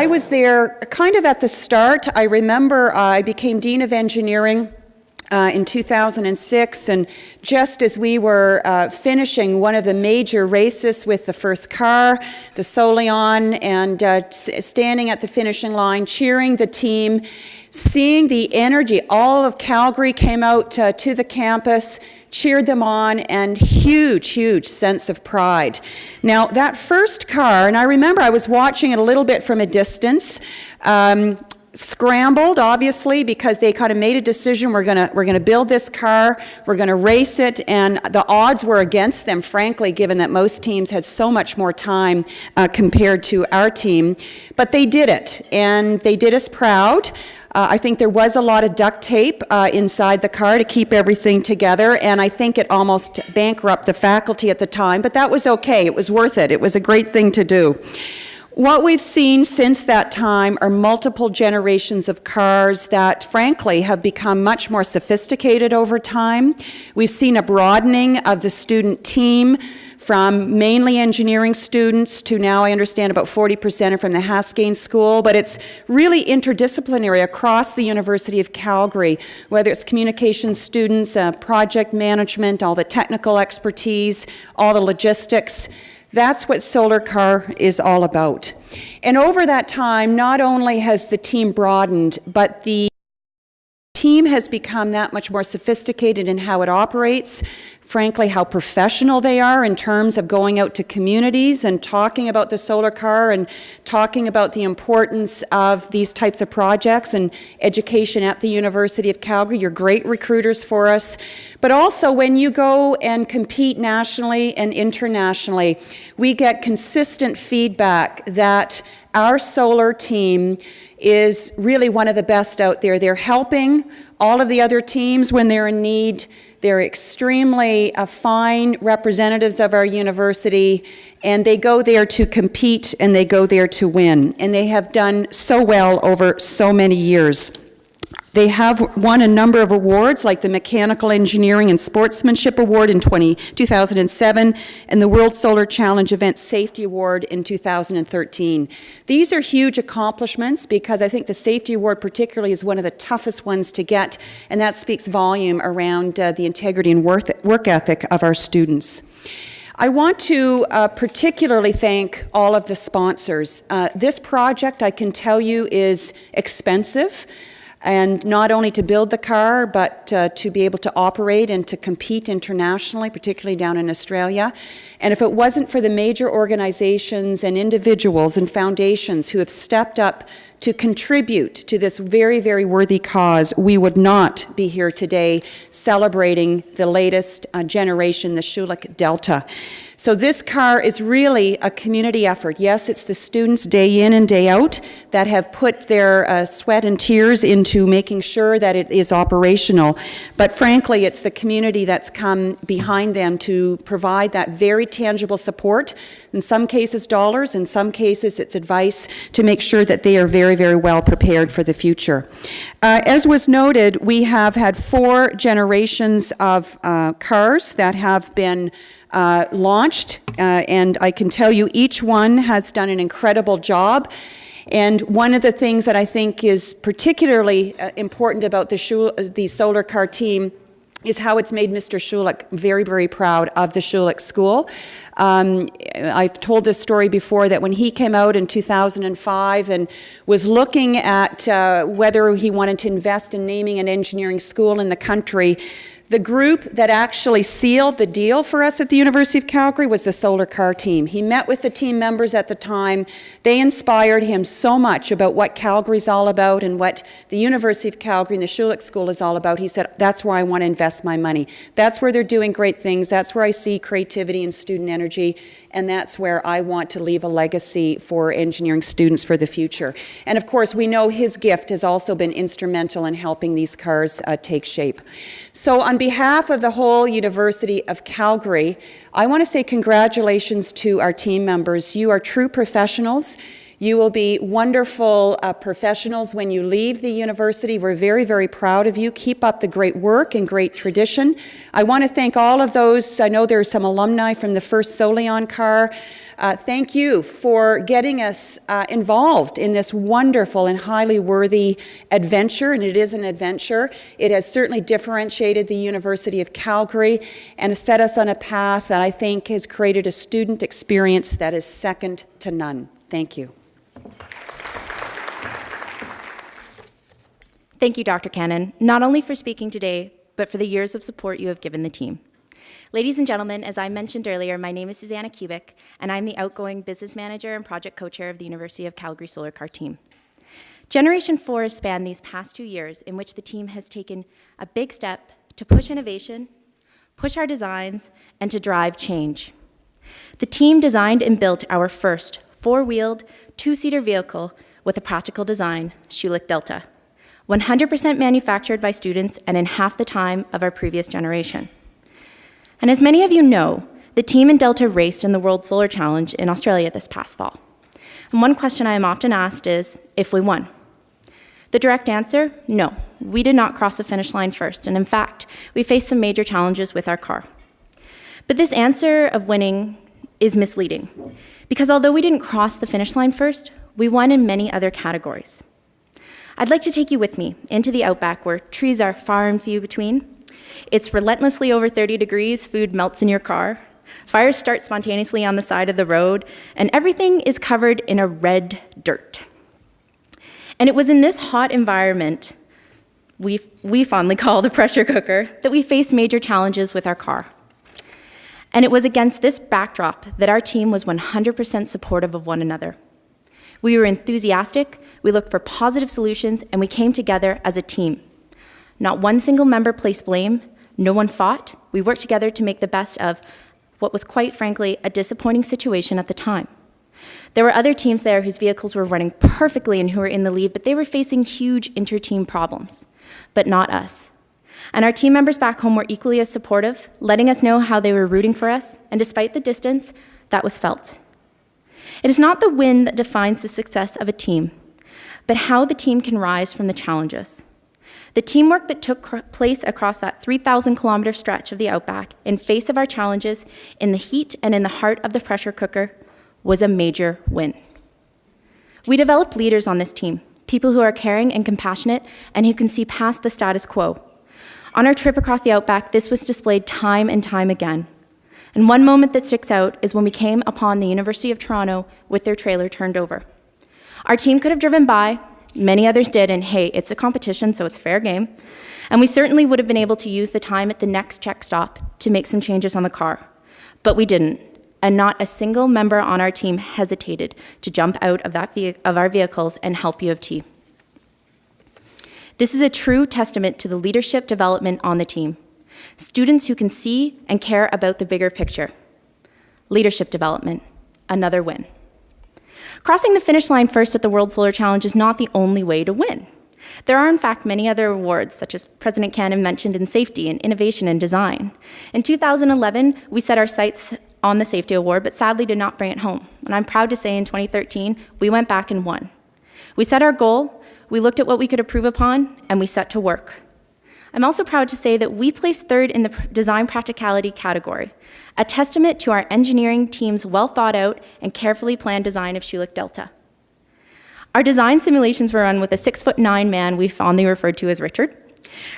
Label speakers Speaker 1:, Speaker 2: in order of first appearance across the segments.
Speaker 1: I was there kind of at the start. I remember I became Dean of Engineering in 2006, and just as we were finishing one of the major races with the first car, the Soleon, and standing at the finishing line, cheering the team, seeing the energy, all of Calgary came out to the campus, cheered them on, and huge sense of pride. Now, that first car, and I remember I was watching it a little bit from a distance, scrambled, obviously, because they kind of made a decision, we're gonna build this car, we're gonna race it, and the odds were against them, frankly, given that most teams had so much more time compared to our team. But they did it, and they did us proud. I think there was a lot of duct tape inside the car to keep everything together, and I think it almost bankrupted the faculty at the time, but that was okay. It was worth it. It was a great thing to do. What we've seen since that time are multiple generations of cars that, frankly, have become much more sophisticated over time. We've seen a broadening of the student team from mainly engineering students to now I understand about 40% are from the Haskayne School, but it's really interdisciplinary across the University of Calgary, whether it's communications students, project management, all the technical expertise, all the logistics. That's what Solar Car is all about. And over that time, not only has the team broadened, but the team has become that much more sophisticated in how it operates, frankly, how professional they are in terms of going out to communities and talking about the Solar Car and talking about the importance of these types of projects and education at the University of Calgary. You're great recruiters for us. But also when you go and compete nationally and internationally, we get consistent feedback that our solar team is really one of the best out there. They're helping all of the other teams when they're in need. They're extremely fine representatives of our university, and they go there to compete and they go there to win. And they have done so well over so many years. They have won a number of awards like the Mechanical Engineering and Sportsmanship Award in 2007 and the World Solar Challenge Event Safety Award in 2013. These are huge accomplishments because I think the Safety Award particularly is one of the toughest ones to get, and that speaks volume around the integrity and work ethic of our students. I want to particularly thank all of the sponsors. This project, I can tell you, is expensive. And not only to build the car, but to be able to operate and to compete internationally, particularly down in Australia. And if it wasn't for the major organizations and individuals and foundations who have stepped up to contribute to this very, very worthy cause, we would not be here today celebrating the latest generation, the Schulich Delta. So this car is really a community effort. Yes, it's the students day in and day out that have put their sweat and tears into making sure that it is operational. But frankly, it's the community that's come behind them to provide that very tangible support. In some cases, dollars. In some cases, it's advice to make sure that they are very, very well prepared for the future. As was noted, we have had 4 generations of cars that have been launched, and I can tell you each one has done an incredible job. And one of the things that I think is particularly important about the Solar Car team is how it's made Mr. Schulich very, very proud of the Schulich School. I've told this story before that when he came out in 2005 and was looking at whether he wanted to invest in naming an engineering school in the country, the group that actually sealed the deal for us at the University of Calgary was the Solar Car team. He met with the team members at the time. They inspired him so much about what Calgary's all about and what the University of Calgary and the Schulich School is all about. He said, that's where I want to invest my money. That's where they're doing great things. That's where I see creativity and student energy. And that's where I want to leave a legacy for engineering students for the future. And of course, we know his gift has also been instrumental in helping these cars take shape. So on behalf of the whole University of Calgary, I want to say congratulations to our team members. You are true professionals. You will be wonderful professionals when you leave the university. We're very, very proud of you. Keep up the great work and great tradition. I want to thank all of those. I know there are some alumni from the first Soleon car. Thank you for getting us involved in this wonderful and highly worthy adventure, and it is an adventure. It has certainly differentiated the University of Calgary and has set us on a path that I think has created a student experience that is second to none. Thank you.
Speaker 2: Thank you, Dr. Cannon, not only for speaking today, but for the years of support you have given the team. Ladies and gentlemen, as I mentioned earlier, my name is Susanna Kubik, and I'm the outgoing business manager and project co-chair of the University of Calgary Solar Car team. Generation 4 has spanned these past 2 years in which the team has taken a big step to push innovation, push our designs, and to drive change. The team designed and built our first 4-wheeled, 2-seater vehicle with a practical design, Schulich Delta, 100% manufactured by students and in half the time of our previous generation. And as many of you know, the team in Delta raced in the World Solar Challenge in Australia this past fall. And one question I am often asked is if we won. The direct answer, no, we did not cross the finish line first, and in fact, we faced some major challenges with our car. But this answer of winning is misleading, because although we didn't cross the finish line first, we won in many other categories. I'd like to take you with me into the outback where trees are far and few between. It's relentlessly over 30 degrees, food melts in your car, fires start spontaneously on the side of the road, and everything is covered in a red dirt. And it was in this hot environment, we fondly call the pressure cooker, that we faced major challenges with our car. And it was against this backdrop that our team was 100% supportive of one another. We were enthusiastic, we looked for positive solutions, and we came together as a team. Not one single member placed blame, no one fought. We worked together to make the best of what was quite frankly a disappointing situation at the time. There were other teams there whose vehicles were running perfectly and who were in the lead, but they were facing huge inter-team problems, but not us. And our team members back home were equally as supportive, letting us know how they were rooting for us, and despite the distance, that was felt. It is not the win that defines the success of a team, but how the team can rise from the challenges. The teamwork that took place across that 3,000-kilometer stretch of the outback in face of our challenges, in the heat and in the heart of the pressure cooker, was a major win. We developed leaders on this team, people who are caring and compassionate and who can see past the status quo. On our trip across the outback, this was displayed time and time again. And one moment that sticks out is when we came upon the University of Toronto with their trailer turned over. Our team could have driven by, many others did, and hey, it's a competition, so it's fair game. And we certainly would have been able to use the time at the next check stop to make some changes on the car. But we didn't, and not a single member on our team hesitated to jump out of our vehicles and help U of T. This is a true testament to the leadership development on the team. Students who can see and care about the bigger picture. Leadership development, another win. Crossing the finish line first at the World Solar Challenge is not the only way to win. There are, in fact, many other awards, such as President Cannon mentioned in safety and innovation and design. In 2011, we set our sights on the safety award, but sadly did not bring it home. And I'm proud to say in 2013, we went back and won. We set our goal, we looked at what we could improve upon, and we set to work. I'm also proud to say that we placed third in the design practicality category, a testament to our engineering team's well thought out and carefully planned design of Schulich Delta. Our design simulations were run with a 6'9" man we fondly referred to as Richard.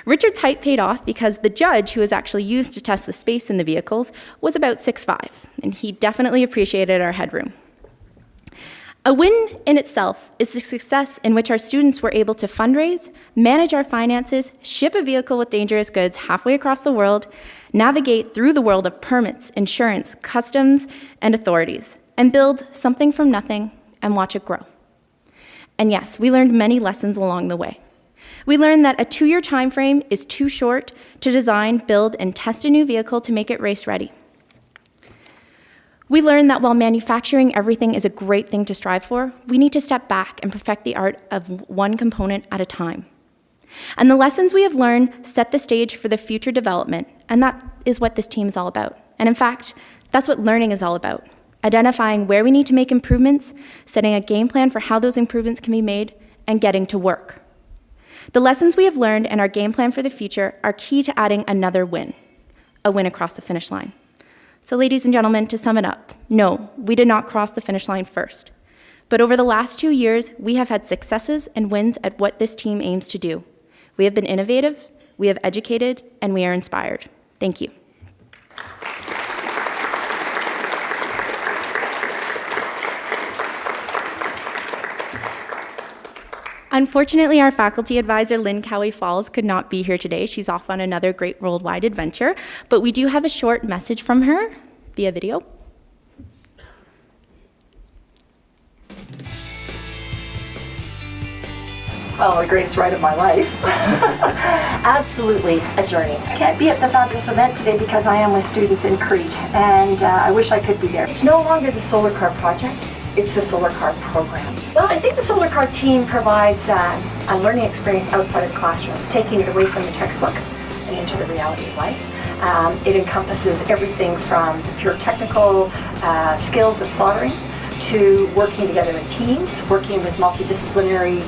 Speaker 2: Richard's height paid off because the judge who was actually used to test the space in the vehicles was about 6'5", and he definitely appreciated our headroom. A win in itself is the success in which our students were able to fundraise, manage our finances, ship a vehicle with dangerous goods halfway across the world, navigate through the world of permits, insurance, customs, and authorities, and build something from nothing and watch it grow. And yes, we learned many lessons along the way. We learned that a 2-year time frame is too short to design, build, and test a new vehicle to make it race ready. We learned that while manufacturing everything is a great thing to strive for, we need to step back and perfect the art of one component at a time. And the lessons we have learned set the stage for the future development, and that is what this team is all about. And in fact, that's what learning is all about, identifying where we need to make improvements, setting a game plan for how those improvements can be made, and getting to work. The lessons we have learned and our game plan for the future are key to adding another win, a win across the finish line. So ladies and gentlemen, to sum it up, no, we did not cross the finish line first. But over the last 2 years, we have had successes and wins at what this team aims to do. We have been innovative, we have educated, and we are inspired. Thank you. Unfortunately, our faculty advisor, Lynn Cowie-Falls, could not be here today. She's off on another great worldwide adventure, but we do have a short message from her via video.
Speaker 3: Oh, the greatest ride of my life. Absolutely a journey. I can't be at the fabulous event today because I am with students in Crete, and I wish I could be there. It's no longer the Solar Car project, it's the Solar Car program. Well, I think the Solar Car team provides a learning experience outside of the classroom, taking it away from the textbook and into the reality of life. It encompasses everything from the pure technical skills of soldering to working together in teams, working with multidisciplinary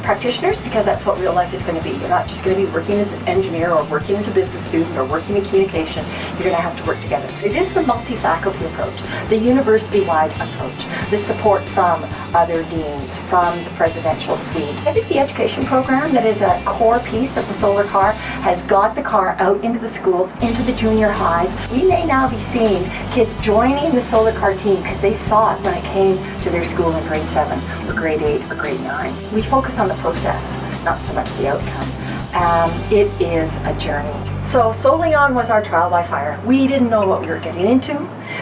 Speaker 3: practitioners, because that's what real life is going to be. You're not just going to be working as an engineer or working as a business student or working in communication. You're going to have to work together. It is the multi-faculty approach, the university-wide approach, the support from other deans, from the presidential suite. I think the education program that is a core piece of the Solar Car has got the car out into the schools, into the junior highs. We may now be seeing kids joining the Solar Car team because they saw it when it came to their school in grade 7 or grade 8 or grade 9. We focus on the process, not so much the outcome. It is a journey. So Soleon was our trial by fire. We didn't know what we were getting into.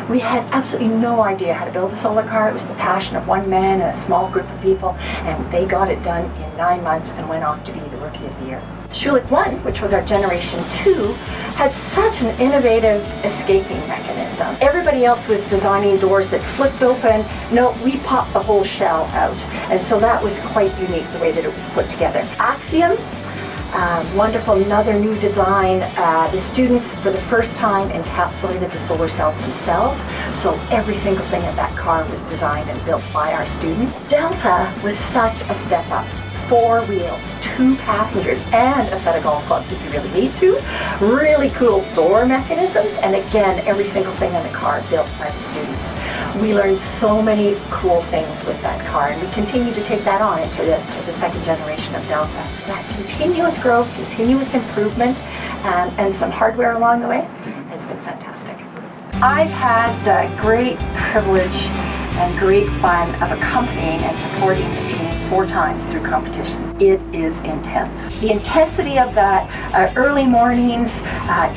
Speaker 3: We had absolutely no idea how to build a solar car. It was the passion of one man and a small group of people, and they got it done in 9 months and went off to be the Rookie of the Year. Schulich 1, which was our generation 2, had such an innovative escaping mechanism. Everybody else was designing doors that flipped open. No, we popped the whole shell out. And so that was quite unique, the way that it was put together. Axiom, wonderful, another new design. The students, for the first time, encapsulated the solar cells themselves. So every single thing in that car was designed and built by our students. Delta was such a step up. 4 wheels, 2 passengers, and a set of golf clubs if you really need to. Really cool door mechanisms, and again, every single thing in the car built by the students. We learned so many cool things with that car, and we continue to take that on into the second generation of Delta. That continuous growth, continuous improvement, and some hardware along the way has been fantastic. I've had the great privilege and great fun of accompanying and supporting the team 4 times through competition. It is intense. The intensity of that, early mornings,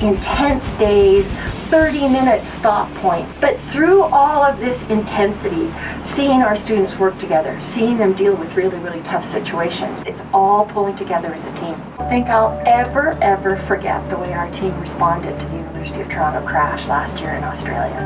Speaker 3: intense days, 30-minute stop points. But through all of this intensity, seeing our students work together, seeing them deal with really, really tough situations, it's all pulling together as a team. I don't think I'll ever forget the way our team responded to the University of Toronto crash last year in Australia.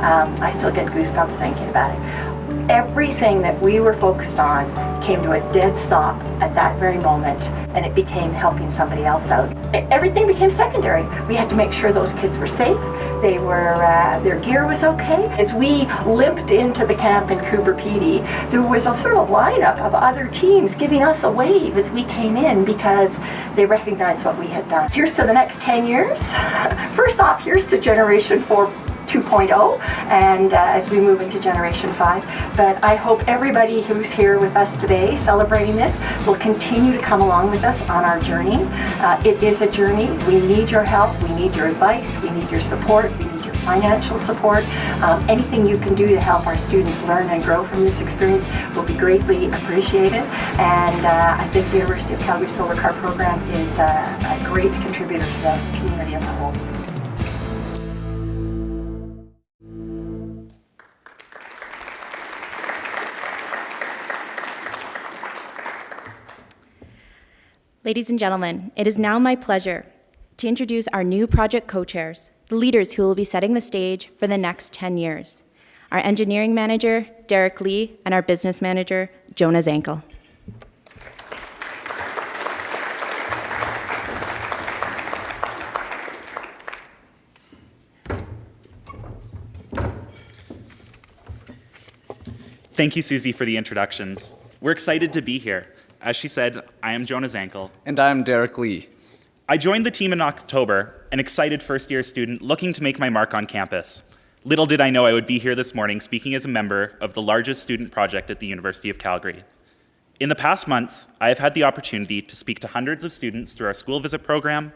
Speaker 3: I still get goosebumps thinking about it. Everything that we were focused on came to a dead stop at that very moment, and it became helping somebody else out. Everything became secondary. We had to make sure those kids were safe, they were, their gear was okay. As we limped into the camp in Coober Pedy, there was a sort of lineup of other teams giving us a wave as we came in because they recognized what we had done. Here's to the next 10 years. First off, here's to Generation 4 2.0, and as we move into Generation 5. But I hope everybody who's here with us today celebrating this will continue to come along with us on our journey. It is a journey. We need your help. We need your advice. We need your support. We need your financial support. Anything you can do to help our students learn and grow from this experience will be greatly appreciated. And I think the University of Calgary Solar Car program is a great contributor to the community as a whole.
Speaker 2: Ladies and gentlemen, it is now my pleasure to introduce our new project co-chairs, the leaders who will be setting the stage for the next 10 years. Our engineering manager, Derek Lee, and our business manager, Jonah Zankel.
Speaker 4: Thank you, Susie, for the introductions. We're excited to be here. As she said, I am Jonah Zankel.
Speaker 5: And I'm Derek Lee.
Speaker 4: I joined the team in October, an excited first-year student looking to make my mark on campus. Little did I know I would be here this morning speaking as a member of the largest student project at the University of Calgary. In the past months, I have had the opportunity to speak to hundreds of students through our school visit program,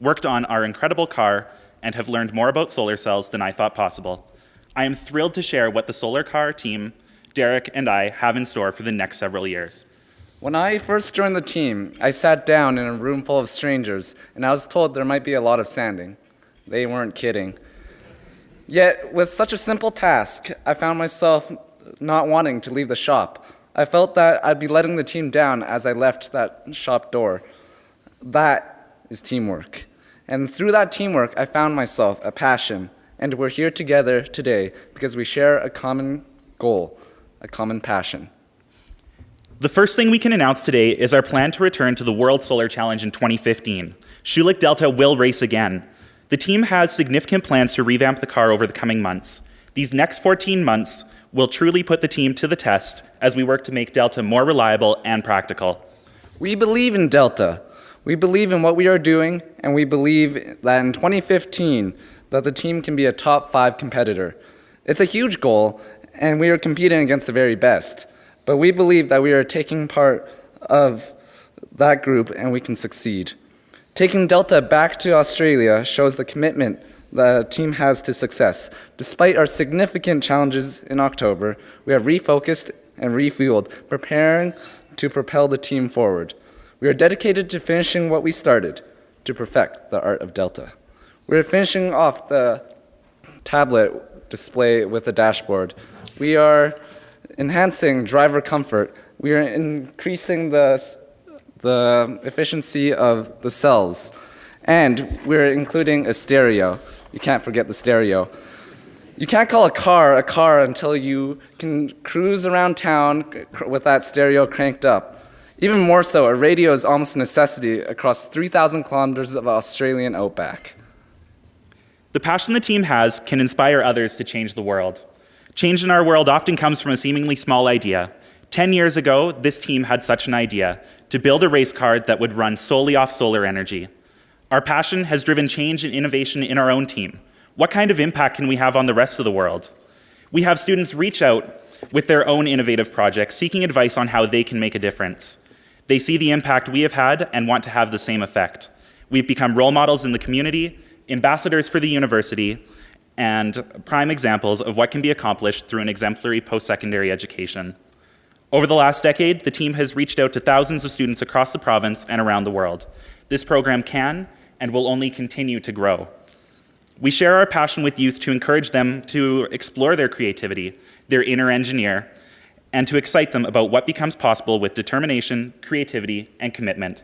Speaker 4: worked on our incredible car, and have learned more about solar cells than I thought possible. I am thrilled to share what the solar car team, Derek and I, have in store for the next several years.
Speaker 5: When I first joined the team, I sat down in a room full of strangers, and I was told there might be a lot of sanding. They weren't kidding. Yet, with such a simple task, I found myself not wanting to leave the shop. I felt that I'd be letting the team down as I left that shop door. That is teamwork. And through that teamwork, I found myself a passion. And we're here together today because we share a common goal, a common passion.
Speaker 4: The first thing we can announce today is our plan to return to the World Solar Challenge in 2015. Schulich Delta will race again. The team has significant plans to revamp the car over the coming months. These next 14 months will truly put the team to the test as we work to make Delta more reliable and practical.
Speaker 5: We believe in Delta. We believe in what we are doing, and we believe that in 2015, that the team can be a top 5 competitor. It's a huge goal, and we are competing against the very best. But we believe that we are taking part of that group, and we can succeed. Taking Delta back to Australia shows the commitment the team has to success. Despite our significant challenges in October, we have refocused and refueled, preparing to propel the team forward. We are dedicated to finishing what we started, to perfect the art of Delta. We are finishing off the tablet display with the dashboard. We are enhancing driver comfort. We are increasing the efficiency of the cells. And we're including a stereo. You can't forget the stereo. You can't call a car until you can cruise around town with that stereo cranked up. Even more so, a radio is almost a necessity across 3,000 kilometers of Australian outback.
Speaker 4: The passion the team has can inspire others to change the world. Change in our world often comes from a seemingly small idea. 10 years ago, this team had such an idea, to build a race car that would run solely off solar energy. Our passion has driven change and innovation in our own team. What kind of impact can we have on the rest of the world? We have students reach out with their own innovative projects, seeking advice on how they can make a difference. They see the impact we have had and want to have the same effect. We've become role models in the community, ambassadors for the university, and prime examples of what can be accomplished through an exemplary post-secondary education. Over the last decade, the team has reached out to thousands of students across the province and around the world. This program can and will only continue to grow. We share our passion with youth to encourage them to explore their creativity, their inner engineer, and to excite them about what becomes possible with determination, creativity, and commitment.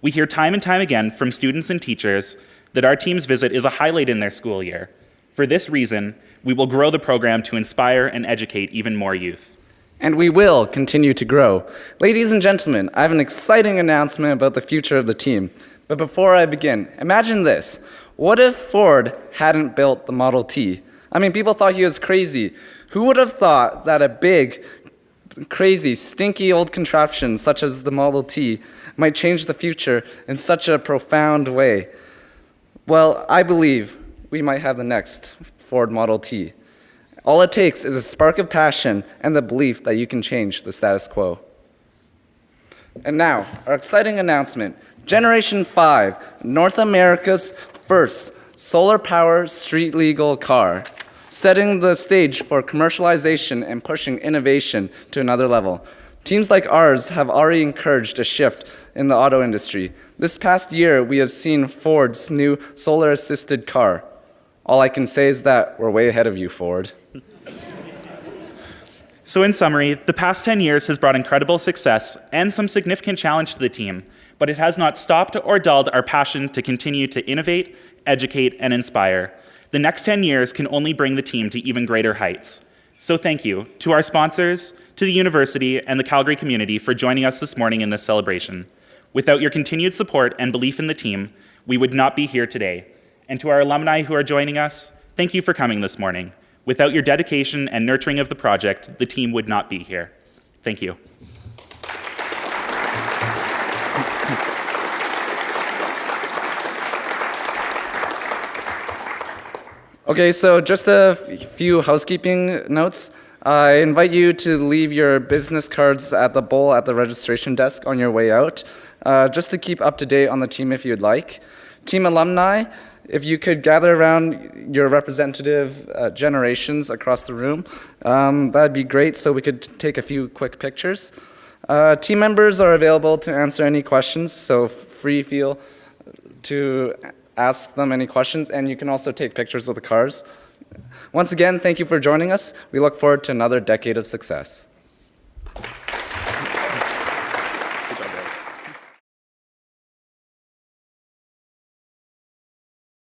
Speaker 4: We hear time and time again from students and teachers that our team's visit is a highlight in their school year. For this reason, we will grow the program to inspire and educate even more youth.
Speaker 5: And we will continue to grow. Ladies and gentlemen, I have an exciting announcement about the future of the team. But before I begin, imagine this. What if Ford hadn't built the Model T? I mean, people thought he was crazy. Who would have thought that a big, crazy, stinky old contraption such as the Model T might change the future in such a profound way? Well, I believe we might have the next Ford Model T. All it takes is a spark of passion and the belief that you can change the status quo. And now, our exciting announcement. Generation 5, North America's first solar-powered street-legal car, setting the stage for commercialization and pushing innovation to another level. Teams like ours have already encouraged a shift in the auto industry. This past year, we have seen Ford's new solar-assisted car. All I can say is that we're way ahead of you, Ford.
Speaker 4: So in summary, the past 10 years has brought incredible success and some significant challenge to the team, but it has not stopped or dulled our passion to continue to innovate, educate, and inspire. The next 10 years can only bring the team to even greater heights. So thank you to our sponsors, to the university, and the Calgary community for joining us this morning in this celebration. Without your continued support and belief in the team, we would not be here today. And to our alumni who are joining us, thank you for coming this morning. Without your dedication and nurturing of the project, the team would not be here. Thank you.
Speaker 5: Okay, so just a few housekeeping notes. I invite you to leave your business cards at the bowl at the registration desk on your way out, just to keep up to date on the team if you'd like. Team alumni, if you could gather around your representative generations across the room, that'd be great so we could take a few quick pictures. Team members are available to answer any questions, so feel to ask them any questions, and you can also take pictures with the cars. Once again, thank you for joining us. We look forward to another decade of success.